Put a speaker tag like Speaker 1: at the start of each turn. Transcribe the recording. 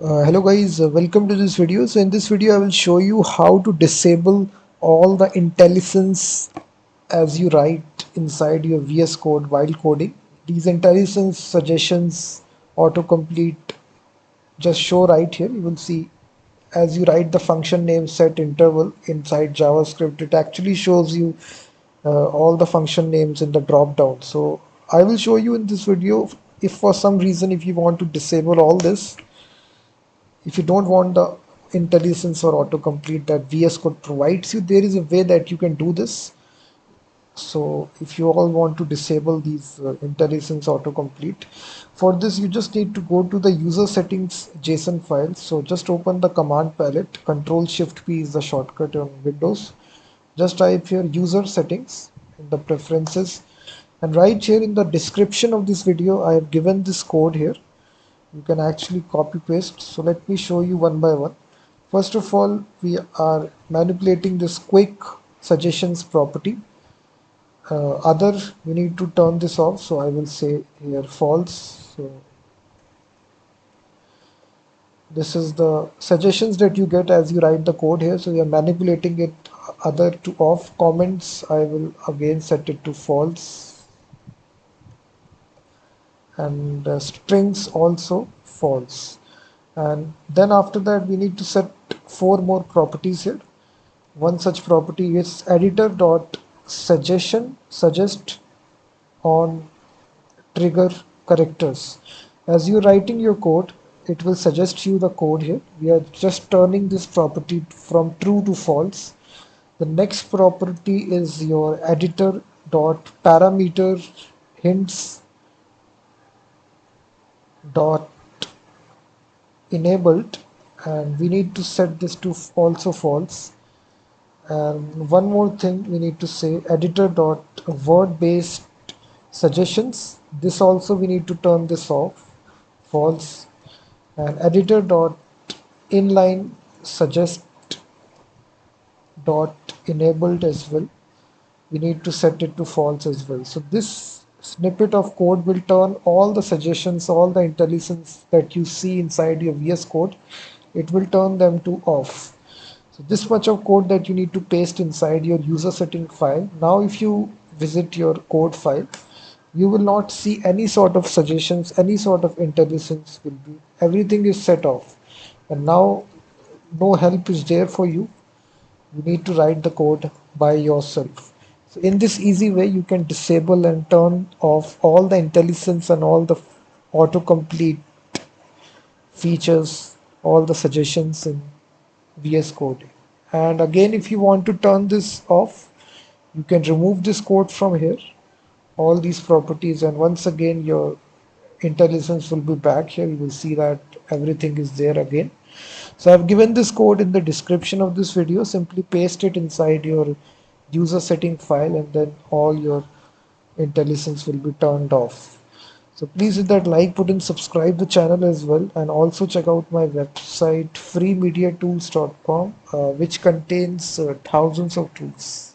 Speaker 1: Hello guys, welcome to this video. So in this video I will show you how to disable all the IntelliSense as you write inside your VS Code while coding. These IntelliSense suggestions, autocomplete, just show right here. You will see as you write the function name set interval inside JavaScript, it actually shows you all the function names in the drop down. So I will show you in this video if for some reason if you want to disable all this, if you don't want the IntelliSense or autocomplete that VS Code provides you, there is a way that you can do this. So if you all want to disable these IntelliSense autocomplete, for this you just need to go to the user settings JSON file. So just open the command palette. Control Shift P is the shortcut on Windows. Just type here user settings in the preferences, and right here in the description of this video I have given this code here. You can actually copy paste. So let me show you one by one. First of all, we are manipulating this quick suggestions property. Other, we need to turn this off. So I will say here false. So this is the suggestions that you get as you write the code here. So we are manipulating it other to off. Comments, I will again set it to false, and strings also false. And then after that we need to set four more properties here. One such property is editor dot suggestion suggest on trigger characters. As you're writing your code, it will suggest you the code here. We are just turning this property from true to false. The next property is your editor dot parameter hints dot enabled, and we need to set this to also false. And one more thing we need to say, editor dot word based suggestions, this also we need to turn this off, false. And editor dot inline suggest dot enabled as well, we need to set it to false as well. So this snippet of code will turn all the suggestions, all the IntelliSense that you see inside your VS Code, it will turn them to off. So this much of code that you need to paste inside your user setting file. Now if you visit your code file, you will not see any sort of suggestions, any sort of IntelliSense will be, everything is set off. And now no help is there for you. You need to write the code by yourself. So in this easy way, you can disable and turn off all the IntelliSense and all the autocomplete features, all the suggestions in VS Code. And again, if you want to turn this off, you can remove this code from here, all these properties, and once again your IntelliSense will be back here. You will see that everything is there again. So I've given this code in the description of this video. Simply paste it inside your user setting file, and then all your IntelliSense will be turned off. So please hit that like button, subscribe the channel as well, and also check out my website freemediatools.com, which contains thousands of tools.